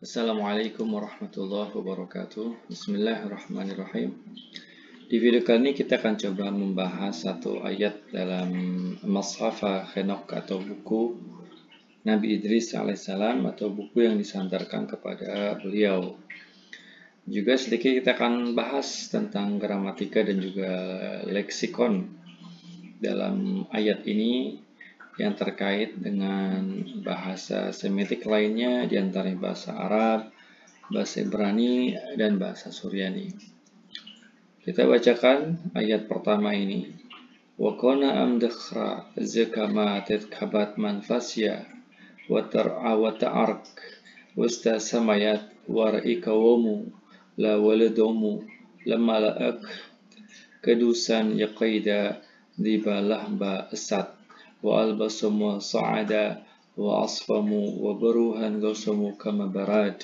Assalamualaikum warahmatullahi wabarakatuh. Bismillahirrahmanirrahim. Di video kali ini kita akan coba membahas satu ayat dalam Mashaf Henok atau buku Nabi Idris alaihissalam atau buku yang disandarkan kepada beliau. Juga sedikit kita akan bahas tentang gramatika dan juga leksikon dalam ayat ini yang terkait dengan bahasa semitik lainnya, diantaranya bahasa Arab, bahasa Ibrani, dan bahasa Suryani. Kita bacakan ayat pertama ini. Wa kana amdakhra zakama tatkabat manfasya wa tar'a wa ta'ark wasta samayat wa ra'ikawamu la waladumu lamma la'ak kedusan yaqaida dibalahba asad wa albasamu sa'ada wa asfamu wa baruhan gausamu kama barad.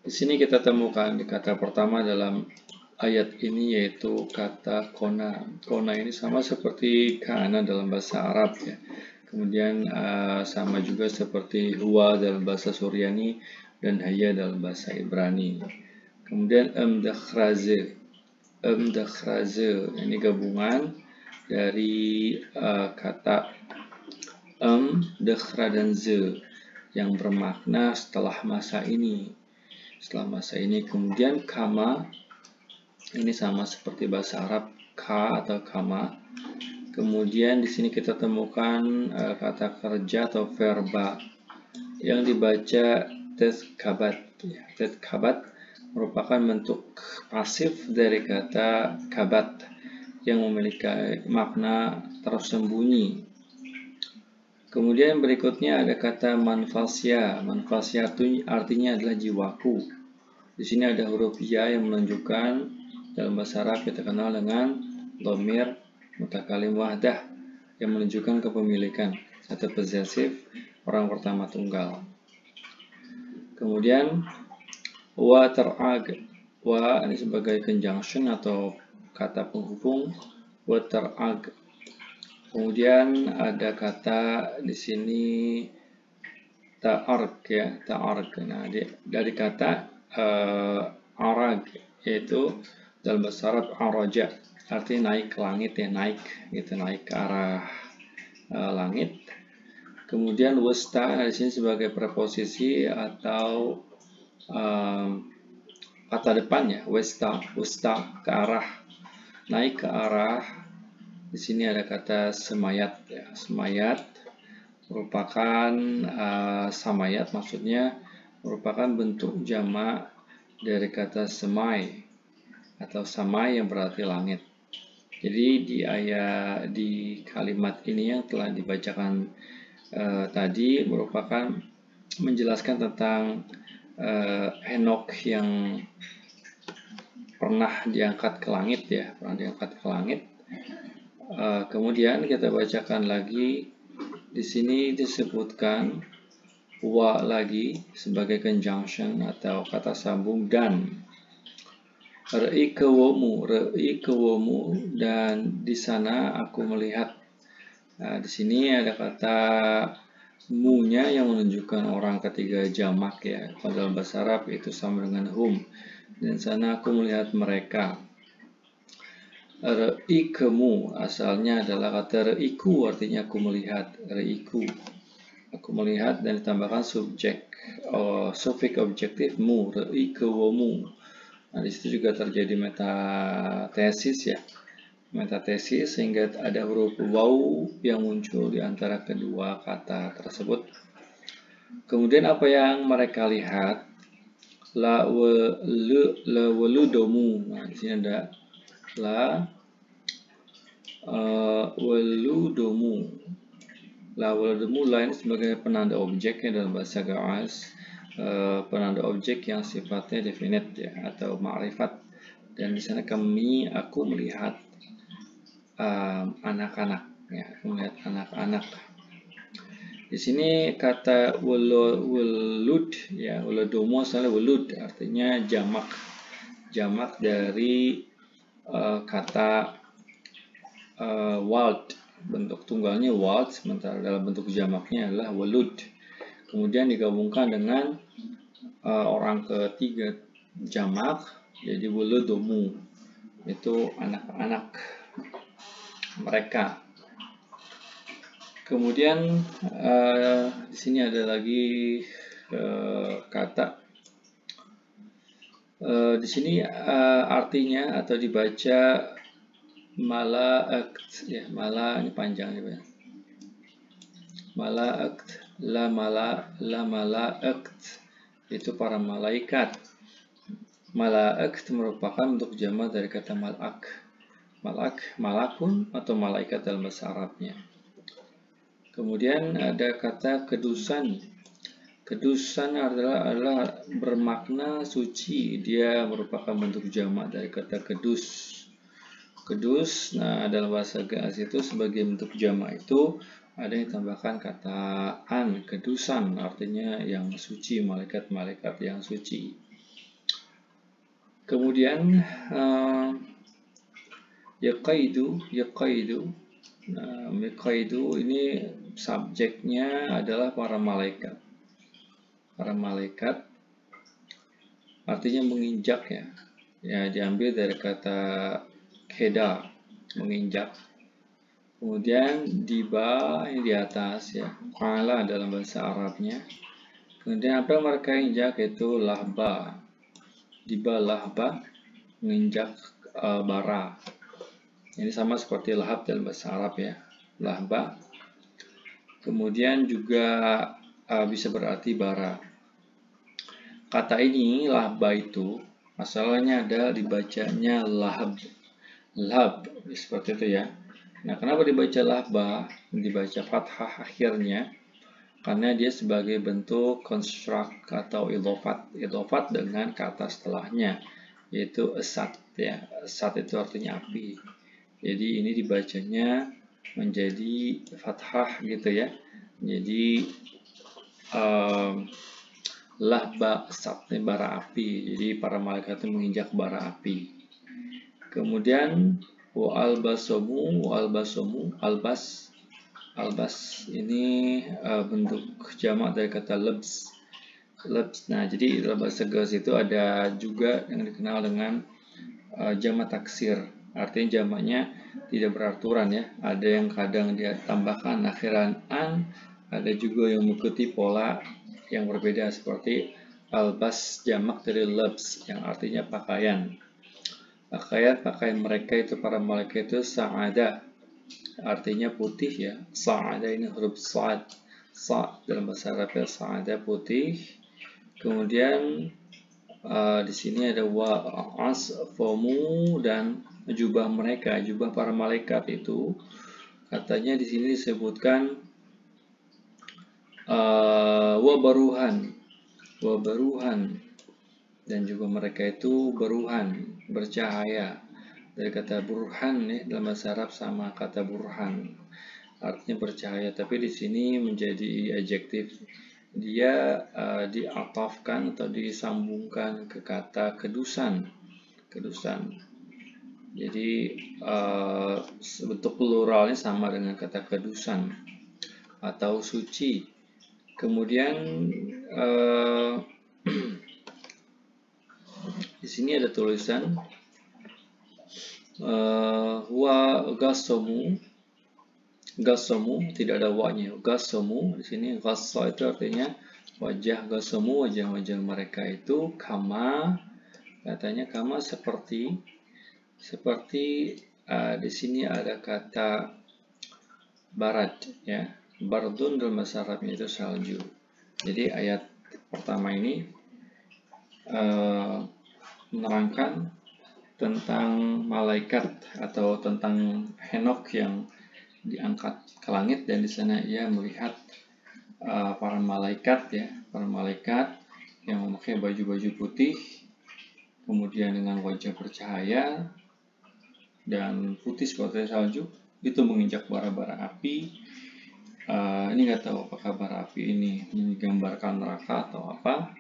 Di sini kita temukan di kata pertama dalam ayat ini yaitu kata kona. Kona ini sama seperti kana dalam bahasa Arab ya. Kemudian sama juga seperti huwa dalam bahasa Suryani dan hayya dalam bahasa Ibrani. Kemudian amdakhraze ini gabungan dari kata dakhra dan ze yang bermakna setelah masa ini. Kemudian kama ini sama seperti bahasa Arab ka atau kama. Kemudian di sini kita temukan kata kerja atau verba yang dibaca tetkabat. Tetkabat merupakan bentuk pasif dari kata kabat yang memiliki makna tersembunyi. Kemudian berikutnya ada kata manfasya. Manfasya itu artinya adalah jiwaku. Di sini ada huruf ya yang menunjukkan dalam bahasa Arab kita kenal dengan dhamir mutakalim wahdah yang menunjukkan kepemilikan atau possessive orang pertama tunggal. Kemudian wa tar'ag, wa ini sebagai conjunction atau kata penghubung wa tar'ag. Kemudian ada kata di sini ta'arg ya, ta'arg. Nah, dari kata arag yaitu dalam bahasa Arab araja, artinya naik ke langit ya, naik ke arah langit. Kemudian wasta di sini sebagai preposisi atau kata depannya wasta ke arah, naik ke arah. Di sini ada kata semayat ya. Semayat merupakan samayat maksudnya merupakan bentuk jamak dari kata semai atau samai yang berarti langit. Jadi di kalimat ini yang telah dibacakan tadi merupakan menjelaskan tentang Henok yang pernah diangkat ke langit ya, kemudian kita bacakan lagi. Di sini disebutkan wa lagi sebagai conjunction atau kata sambung dan ra'ikawamu dan di sana aku melihat. Nah, di sini ada kata mu-nya yang menunjukkan orang ketiga jamak ya. Kalau dalam bahasa Arab itu sama dengan hum. Dan sana aku melihat mereka. Ra'ikamu asalnya adalah kata ra'iku, artinya aku melihat. Ra'iku, aku melihat, dan ditambahkan subjek suffix objektif mu, ra'ikawamu. Nah, di situ juga terjadi metatesis ya. Metatesis sehingga ada huruf waw yang muncul di antara kedua kata tersebut. Kemudian apa yang mereka lihat? La waludomu. Nah, di sini ada la waludomu. La waludomu lain sebagai penanda objek ya dalam bahasa Gawas. Penanda objek yang sifatnya definite ya atau ma'rifat. Dan di sana aku melihat anak-anak ya, aku melihat anak-anak. Di sini kata walud ya, waludomu asalnya walud artinya jamak dari kata wald, bentuk tunggalnya wald, sementara dalam bentuk jamaknya adalah walud. Kemudian digabungkan dengan orang ketiga jamak, jadi wuludumu itu anak-anak mereka. Kemudian di sini ada lagi kata di sini artinya atau dibaca malaakt ya, mala ini panjang ya. Malaakt, la malaakt itu para malaikat. Malaakt merupakan bentuk jamak dari kata malak. Malakun atau malaikat dalam bahasa Arabnya. Kemudian ada kata kedusan. Kedusan adalah bermakna suci. Dia merupakan bentuk jamak dari kata kedus. Kedus, nah dalam bahasa Gaas itu sebagai bentuk jamak itu ada yang tambahkan kata an, kedusan, artinya yang suci, malaikat-malaikat yang suci. Kemudian yaqaidu. Nah, yaqaidu ini subjeknya adalah para malaikat. Para malaikat artinya menginjak ya. Ya, diambil dari kata keda, menginjak. Kemudian diba yang di atas ya. Qala dalam bahasa Arabnya. Kemudian apa yang mereka injak itu lahba. Diba lahba, menginjak bara. Ini sama seperti lahab dalam bahasa Arab ya, lahba. Kemudian juga bisa berarti bara. Kata ini lahba itu asalnya ada dibacanya lahab. Lahab seperti itu ya. Nah, kenapa dibaca lahba? Dibaca fathah akhirnya karena dia sebagai bentuk konstruk atau idofat dengan kata setelahnya, yaitu esat ya. Esat itu artinya api. Jadi ini dibacanya menjadi fathah gitu ya. Jadi lahba esat bara api. Jadi para malaikat itu menginjak bara api. Kemudian albas ini bentuk jamak dari kata lebs. Nah, jadi dalam bahasa Gaas itu ada juga yang dikenal dengan jamak taksir. Artinya jamaknya tidak beraturan ya. Ada yang kadang dia tambahkan akhiran an, ada juga yang mengikuti pola yang berbeda seperti albas jamak dari lebs yang artinya pakaian. Pakaian mereka itu para malaikat itu sa'ada, artinya putih ya. Sa'ada ini huruf sa'ad. Sa' dalam bahasa Arab ya, sa'ada putih. Kemudian di sini ada wa'asfamu dan jubah mereka, jubah para malaikat itu katanya di sini disebutkan wabaruhan dan juga mereka itu beruhan, bercahaya. Dari kata burhan ya, dalam bahasa Arab sama kata burhan, artinya bercahaya. Tapi di sini menjadi adjektif. Dia diatafkan atau disambungkan ke kata kedusan. Jadi bentuk pluralnya sama dengan kata kedusan atau suci. Kemudian di sini ada tulisan wa gasomu, tidak ada wa-nya. Gasomu di sini gassa itu artinya wajah. Gasomu, wajah-wajah mereka itu kama, katanya kama seperti di sini ada kata barat ya. Bardun dalam bahasa Arabnya itu salju. Jadi ayat pertama ini menerangkan tentang malaikat atau tentang Henokh yang diangkat ke langit, dan di sana ia melihat para malaikat yang memakai baju-baju putih, kemudian dengan wajah bercahaya dan putih seperti salju, itu menginjak bara-bara api. Ini nggak tahu apakah bara api ini menggambarkan neraka atau apa.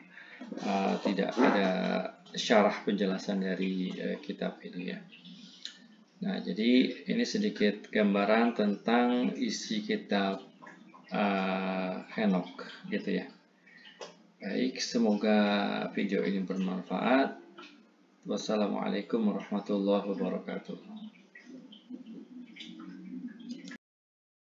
Tidak ada syarah penjelasan dari kitab ini ya. Nah, jadi ini sedikit gambaran tentang isi kitab Henokh gitu ya. Baik, semoga video ini bermanfaat. Wassalamualaikum warahmatullahi wabarakatuh.